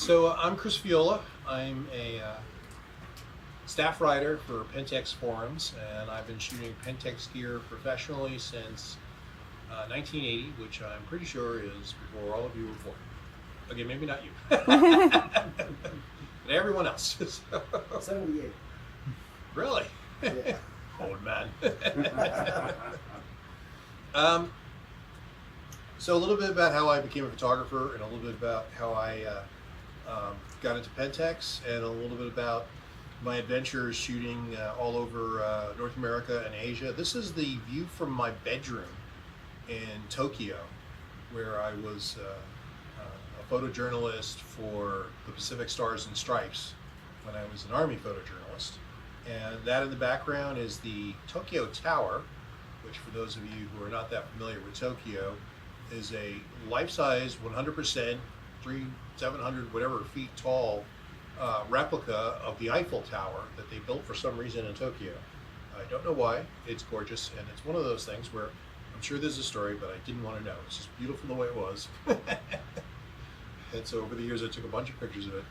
I'm Chris Viola. I'm a staff writer for Pentax forums, and I've been shooting Pentax gear professionally since 1980, which I'm pretty sure is before all of you were born. Okay, maybe not you, but everyone else. 78. Really? Yeah. Old man. So a little bit about how I became a photographer, and a little bit about how I got into Pentax, and a little bit about my adventures shooting all over North America and Asia. This is the view from my bedroom in Tokyo, where I was a photojournalist for the Pacific Stars and Stripes when I was an Army photojournalist. And that in the background is the Tokyo Tower, which for those of you who are not that familiar with Tokyo, is a life-size 100%, 700 whatever feet tall replica of the Eiffel Tower that they built for some reason in Tokyo. I don't know why. It's gorgeous, and it's one of those things where I'm sure there's a story, but I didn't want to know. It's just beautiful the way it was. And so over the years, I took a bunch of pictures of it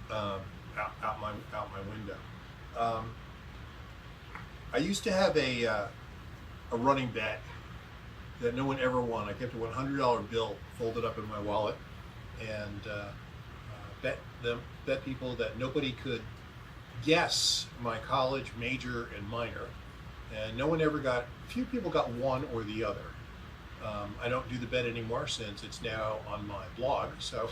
out my window. I used to have a running bet that no one ever won. I kept a $100 bill folded up in my wallet, and bet people that nobody could guess my college major and minor, and no one ever got. Few people got one or the other. I don't do the bet anymore since it's now on my blog, so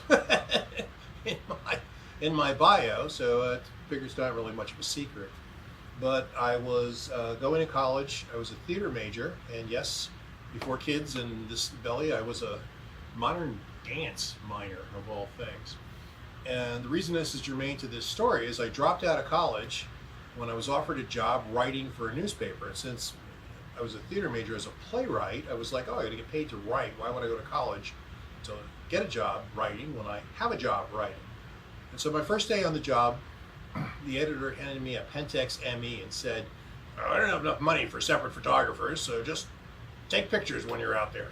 in my bio. So I figure it's not really much of a secret. But I was going to college. I was a theater major, and yes, before kids and this belly, I was a modern dance minor of all things. And the reason this is germane to this story is I dropped out of college when I was offered a job writing for a newspaper. And since I was a theater major as a playwright, I was like, oh, I gotta get paid to write. Why would I go to college to get a job writing when I have a job writing? And so my first day on the job, the editor handed me a Pentax ME and said, oh, I don't have enough money for separate photographers, so just take pictures when you're out there.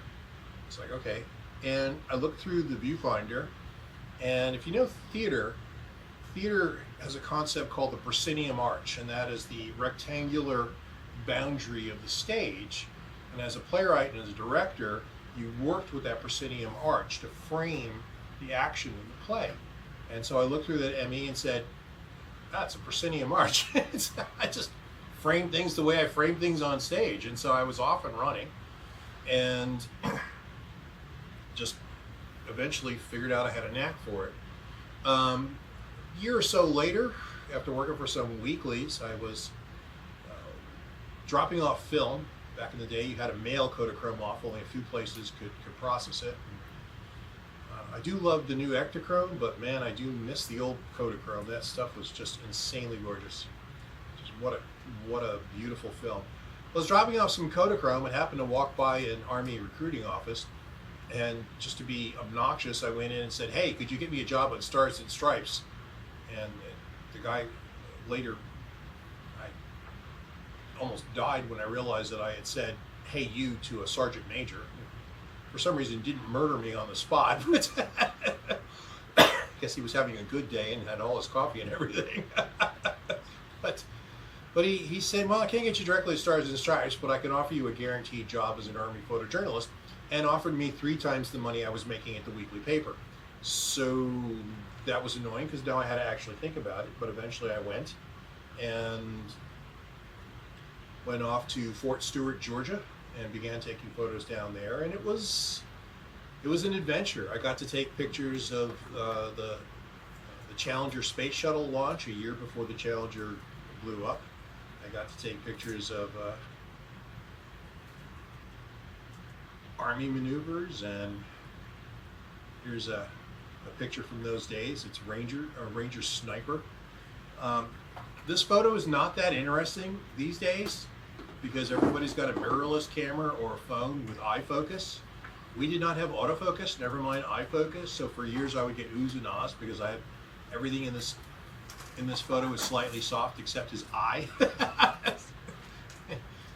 It's like, okay. And I looked through the viewfinder, and if you know theater has a concept called the proscenium arch, and that is the rectangular boundary of the stage. And as a playwright and as a director, you worked with that proscenium arch to frame the action in the play. And so I looked through that ME and said, that's a proscenium arch. I just frame things the way I frame things on stage. And so I was off and running, and just eventually figured out I had a knack for it. A year or so later, after working for some weeklies, I was dropping off film. Back in the day, you had to mail Kodachrome off. Only a few places could process it. I do love the new Ektachrome, but man, I do miss the old Kodachrome. That stuff was just insanely gorgeous. Just what a beautiful film. I was dropping off some Kodachrome and happened to walk by an Army recruiting office, and just to be obnoxious, I went in and said, hey, could you get me a job on Stars and Stripes? And the guy later, I almost died when I realized that I had said, hey, you, to a sergeant major. For some reason, didn't murder me on the spot. I guess he was having a good day and had all his coffee and everything. But he said, well, I can't get you directly to Stars and Stripes, but I can offer you a guaranteed job as an Army photojournalist, and offered me 3 times the money I was making at the weekly paper. So that was annoying because now I had to actually think about it, but eventually I went off to Fort Stewart, Georgia, and began taking photos down there, and it was an adventure. I got to take pictures of the Challenger space shuttle launch a year before the Challenger blew up. I got to take pictures of Army maneuvers, and here's a picture from those days. It's a Ranger sniper. This photo is not that interesting these days, because everybody's got a mirrorless camera or a phone with iFocus. We did not have autofocus, never mind iFocus, so for years I would get oohs and ahs because I have everything in this photo is slightly soft except his eye.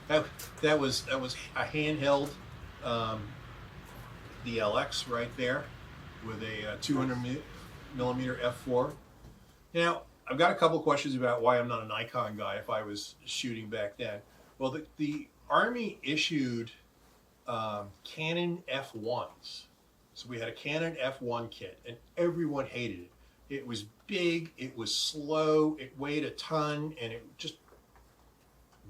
that was a handheld DLX right there with a 200 millimeter f4. Now, I've got a couple of questions about why I'm not a Nikon guy if I was shooting back then. Well, the Army issued Canon F1s. So we had a Canon F1 kit, and everyone hated it. It was big, it was slow, it weighed a ton, and it just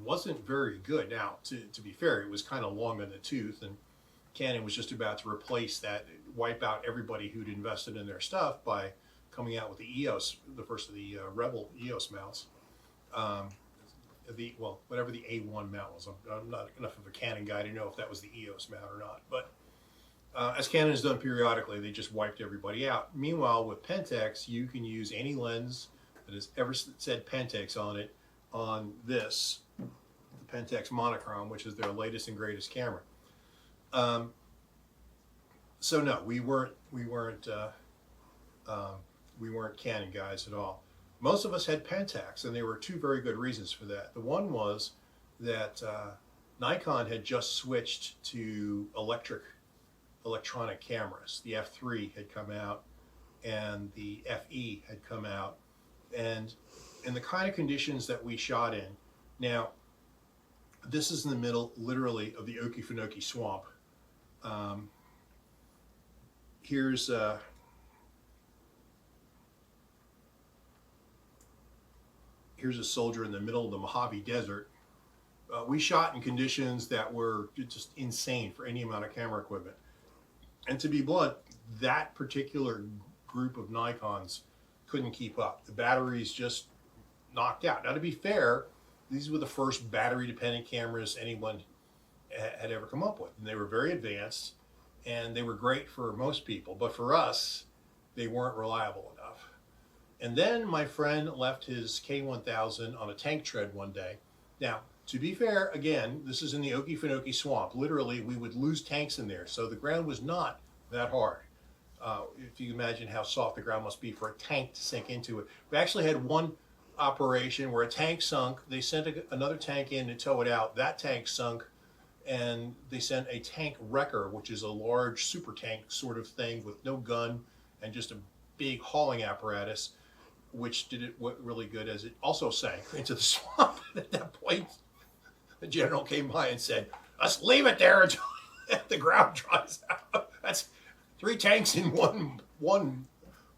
wasn't very good. Now, to be fair, it was kind of long in the tooth, and Canon was just about to replace that, wipe out everybody who'd invested in their stuff by coming out with the EOS, the first of the Rebel EOS mounts. Whatever the A1 mount was. I'm not enough of a Canon guy to know if that was the EOS mount or not. But as Canon has done periodically, they just wiped everybody out. Meanwhile, with Pentax, you can use any lens that has ever said Pentax on it on this, the Pentax monochrome, which is their latest and greatest camera. So no, we weren't Canon guys at all. Most of us had Pentax, and there were two very good reasons for that. The one was that Nikon had just switched to electronic cameras. The F3 had come out, and the FE had come out, and in the kind of conditions that we shot in. Now, this is in the middle, literally, of the Okefenokee Swamp. Here's a soldier in the middle of the Mojave Desert. We shot in conditions that were just insane for any amount of camera equipment. And to be blunt, that particular group of Nikons couldn't keep up. The batteries just knocked out. Now, to be fair, these were the first battery-dependent cameras anyone had ever come up with. And they were very advanced, and they were great for most people. But for us, they weren't reliable enough. And then my friend left his K1000 on a tank tread one day. Now, to be fair, again, this is in the Okefenokee Swamp. Literally, we would lose tanks in there. So the ground was not that hard. If you imagine how soft the ground must be for a tank to sink into it. We actually had one operation where a tank sunk. They sent another tank in to tow it out. That tank sunk, and they sent a tank wrecker, which is a large super tank sort of thing with no gun and just a big hauling apparatus, which did it really good as it also sank into the swamp. At that point, the general came by and said, "Let's leave it there until the ground dries out. That's 3 tanks in one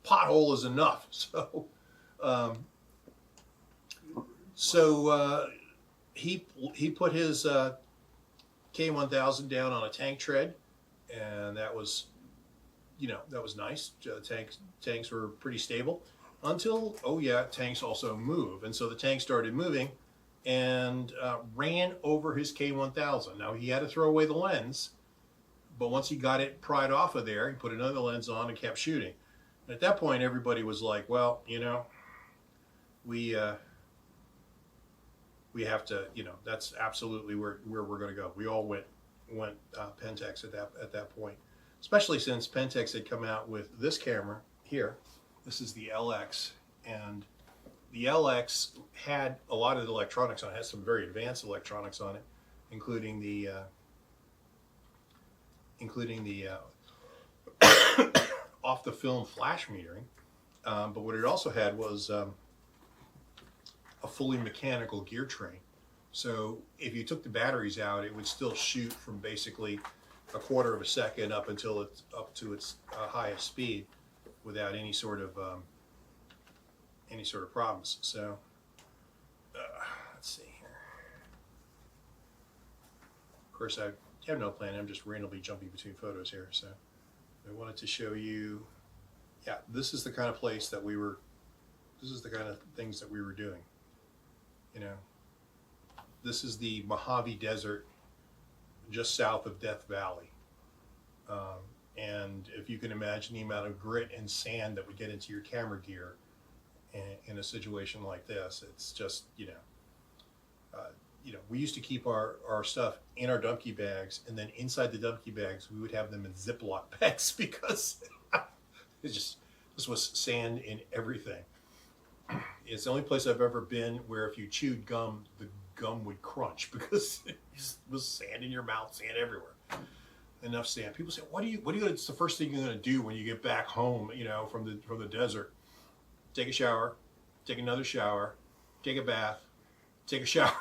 pothole is enough." So he put his K1000 down on a tank tread, and that was nice. Tanks were pretty stable until, oh yeah, tanks also move. And so the tank started moving and ran over his K1000. Now, he had to throw away the lens, but once he got it pried off of there, he put another lens on and kept shooting. And at that point, everybody was like, well, we have to, that's absolutely where we're going to go. We all went Pentax at that point, especially since Pentax had come out with this camera here. This is the LX, and the LX had a lot of the electronics on it. It has some very advanced electronics on it, including the off the film flash metering. But what it also had was a fully mechanical gear train. So if you took the batteries out, it would still shoot from basically a quarter of a second up until it's up to its highest speed without any sort of problems. So let's see here. Of course, I have no plan. I'm just randomly jumping between photos here. So I wanted to show you. Yeah, this is the kind of place that we were. This is the kind of things that we were doing. This is the Mojave Desert, just south of Death Valley. And if you can imagine the amount of grit and sand that would get into your camera gear in a situation like this, it's just, we used to keep our stuff in our dumpy bags, and then inside the dumpy bags, we would have them in Ziploc bags because this was sand in everything. It's the only place I've ever been where if you chewed gum, the gum would crunch because it was sand in your mouth, sand everywhere. enough sand. People say, it's the first thing you're going to do when you get back home, from the desert? Take a shower, take another shower, take a bath, take a shower,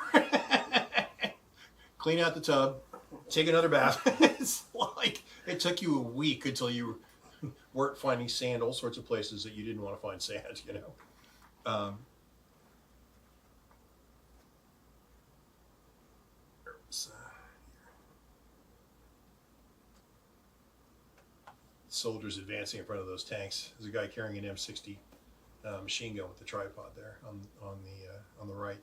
clean out the tub, take another bath. It's like it took you a week until you weren't finding sand all sorts of places that you didn't want to find sand. Soldiers advancing in front of those tanks. There's a guy carrying an M60 machine gun with the tripod there on the right.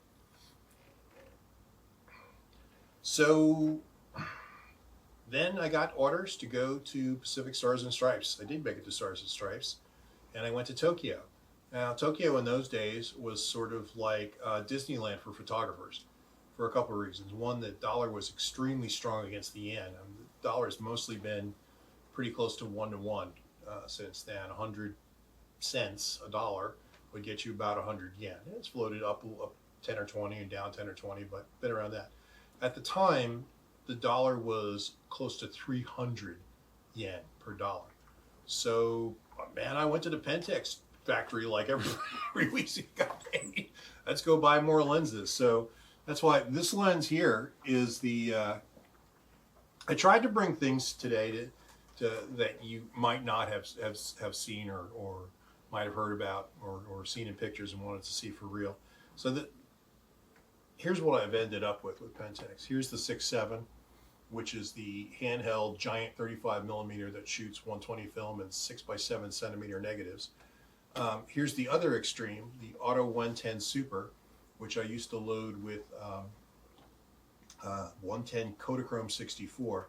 So then I got orders to go to Pacific Stars and Stripes. I did make it to Stars and Stripes, and I went to Tokyo. Now, Tokyo in those days was sort of like Disneyland for photographers for a couple of reasons. One, the dollar was extremely strong against the yen. The dollar has mostly been pretty close to 1-to-1 since then. 100 cents a dollar would get you about 100 yen. It's floated up 10 or 20 and down 10 or 20, but been around that. At the time, the dollar was close to 300 yen per dollar. So, man, I went to the Pentax factory like every week. So got paid. Let's go buy more lenses. So that's why this lens here is the. I tried to bring things today that you might not have seen or might have heard about or seen in pictures and wanted to see for real. So here's what I've ended up with Pentax. Here's the 6.7, which is the handheld giant 35mm that shoots 120 film and 6x7 centimeter negatives. Here's the other extreme, the Auto 110 Super, which I used to load with 110 Kodachrome 64.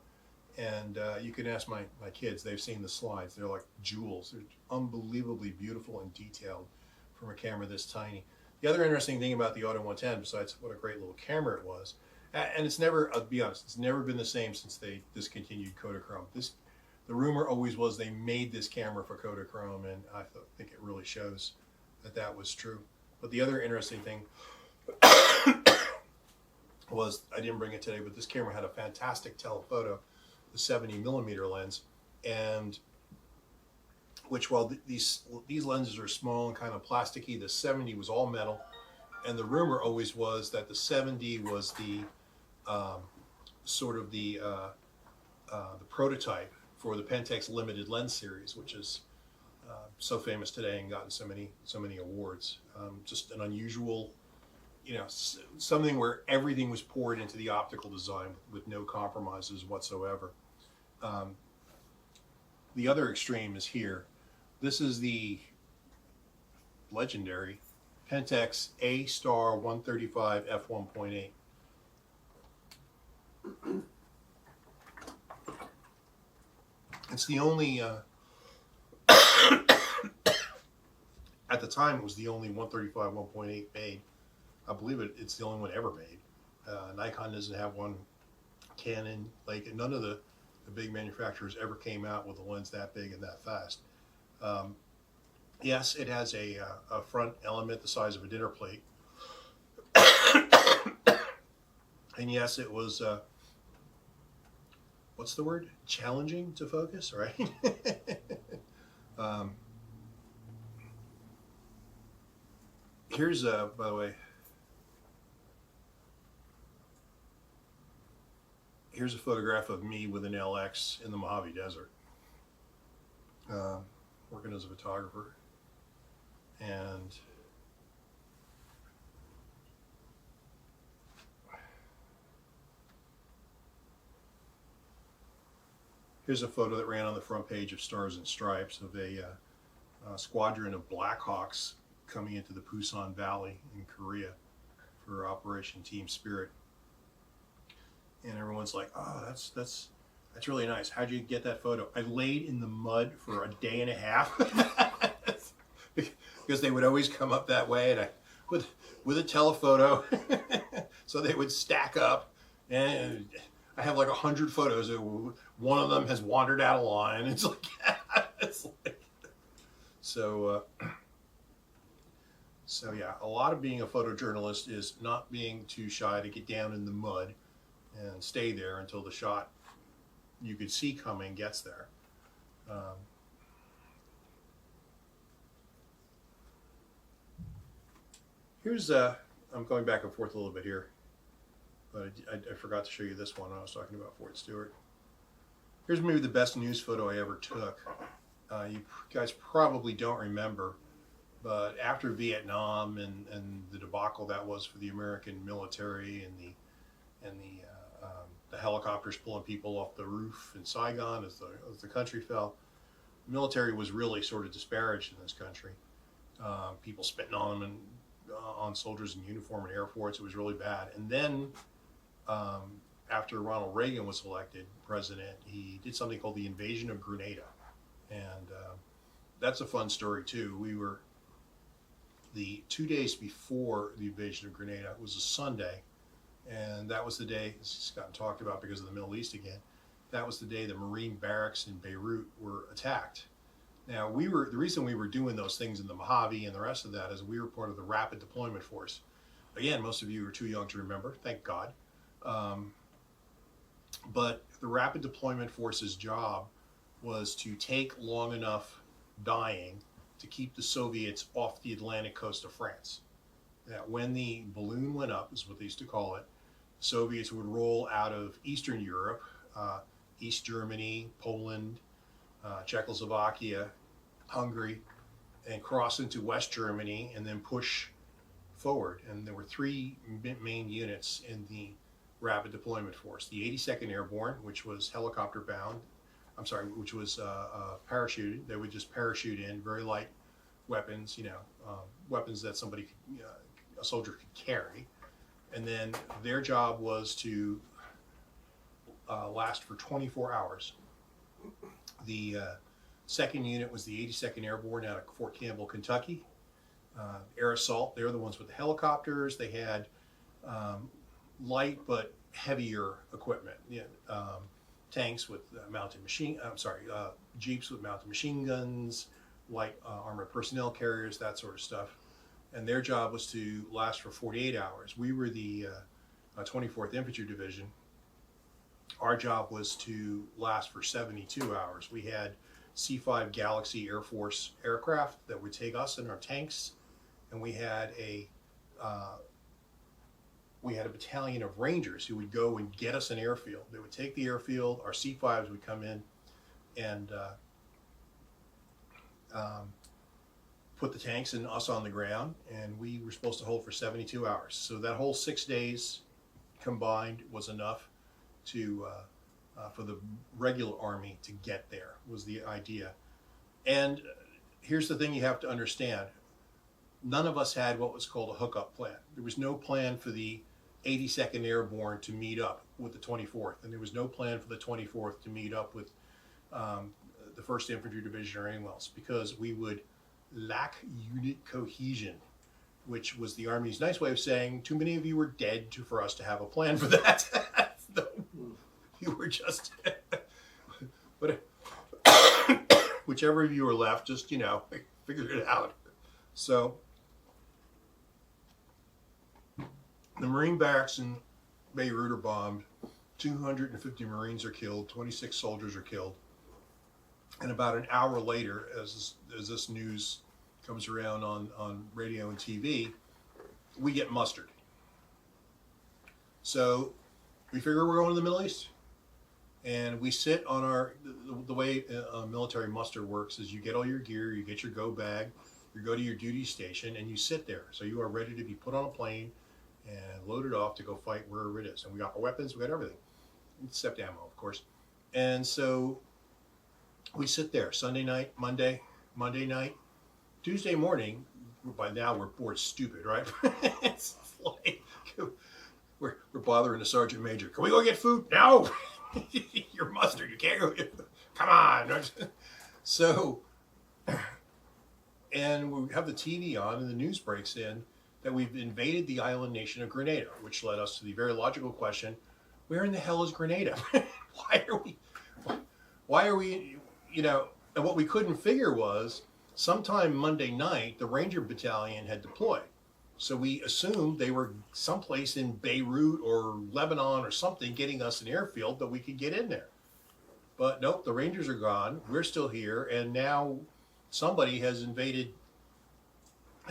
And you can ask my kids, they've seen the slides. They're like jewels. They're unbelievably beautiful and detailed from a camera this tiny. The other interesting thing about the Auto 110, besides what a great little camera it was, and it's never, I'll be honest, it's never been the same since they discontinued Kodachrome. The rumor always was they made this camera for Kodachrome, and I think it really shows that was true. But the other interesting thing was, I didn't bring it today, but this camera had a fantastic telephoto, the 70mm lens, and which, while these lenses are small and kind of plasticky, the 70 was all metal, and the rumor always was that the 70 was the sort of the prototype for the Pentax limited lens series, which is so famous today and gotten so many awards. Just an unusual, something where everything was poured into the optical design with no compromises whatsoever. The other extreme is here. This is the legendary Pentax A-Star 135 f1.8. It's the only, at the time it was the only 135 1.8 made. I believe it's the only one ever made. Nikon doesn't have one. Canon, like none of the big manufacturers ever came out with a lens that big and that fast. Yes, it has a front element the size of a dinner plate. And yes, it was, what's the word? Challenging to focus, right? Here's, by the way, here's a photograph of me with an LX in the Mojave Desert, working as a photographer. And here's a photo that ran on the front page of Stars and Stripes of a squadron of Blackhawks coming into the Pusan Valley in Korea for Operation Team Spirit. And everyone's like, "Oh, that's really nice. How'd you get that photo?" I laid in the mud for a day and a half because they would always come up that way, and with a telephoto, so they would stack up. And I have like 100 photos. One of them has wandered out of line. It's like, so yeah, a lot of being a photojournalist is not being too shy to get down in the mud and stay there until the shot you could see coming gets there. Um, I'm going back and forth a little bit here, but I forgot to show you this one when I was talking about Fort Stewart. Here's maybe the best news photo I ever took. You guys probably don't remember, but after Vietnam and the debacle that was for the American military and the helicopters pulling people off the roof in Saigon as the country fell, the military was really sort of disparaged in this country. People spitting on them and on soldiers in uniform and airports. It was really bad. And then after Ronald Reagan was elected president, he did something called the invasion of Grenada. And that's a fun story too. We were the 2 days before the invasion of Grenada. It was a Sunday, and that was the day, this has gotten talked about because of the Middle East again, that was the day the Marine barracks in Beirut were attacked. Now, the reason we were doing those things in the Mojave and the rest of that is we were part of the Rapid Deployment Force. Again, most of you are too young to remember, thank God. But the Rapid Deployment Force's job was to take long enough dying to keep the Soviets off the Atlantic coast of France. That when the balloon went up, is what they used to call it, the Soviets would roll out of Eastern Europe, East Germany, Poland, Czechoslovakia, Hungary, and cross into West Germany and then push forward. And there were three main units in the Rapid Deployment Force. The 82nd Airborne, which was helicopter bound, which was parachuted. They would just parachute in, very light weapons, weapons that a soldier could carry. And then their job was to last for 24 hours. The second unit was the 82nd Airborne out of Fort Campbell, Kentucky. Air Assault, they're the ones with the helicopters. They had light but heavier equipment. Tanks with jeeps with mounted machine guns, light armored personnel carriers, that sort of stuff. And their job was to last for 48 hours. We were the 24th Infantry Division. Our job was to last for 72 hours. We had C-5 Galaxy Air Force aircraft that would take us in our tanks, and we had a battalion of Rangers who would go and get us an airfield. They would take the airfield, our C-5s would come in and put the tanks and us on the ground, and we were supposed to hold for 72 hours. So that whole 6 days combined was enough to for the regular army to get there, was the idea. And here's the thing you have to understand. None of us had what was called a hookup plan. There was no plan for the 82nd Airborne to meet up with the 24th, and there was no plan for the 24th to meet up with the 1st Infantry Division or anyone else, because we would lack unit cohesion, which was the Army's nice way of saying too many of you were dead for us to have a plan for that. You were just, but whichever of you were left, just figured it out. So the Marine barracks in Beirut are bombed. 250 Marines are killed. 26 soldiers are killed. And about an hour later, as this news comes around on radio and TV, we get mustered. So we figure we're going to the Middle East. And we sit on the way military muster works is you get all your gear, you get your go bag, you go to your duty station, and you sit there. So you are ready to be put on a plane and loaded off to go fight wherever it is. And we got our weapons, we got everything, except ammo, of course. And so we sit there Sunday night, Monday night, Tuesday morning. By now we're bored stupid, right? It's like we're bothering the sergeant major. Can we go get food? No. You're mustered. You can't go get food. Come on. So, and we have the TV on, and the news breaks in that we've invaded the island nation of Grenada, which led us to the very logical question: where in the hell is Grenada? Why are we? And what we couldn't figure was sometime Monday night, the Ranger Battalion had deployed. So we assumed they were someplace in Beirut or Lebanon or something, getting us an airfield that we could get in there. But nope, the Rangers are gone. We're still here, and now somebody has invaded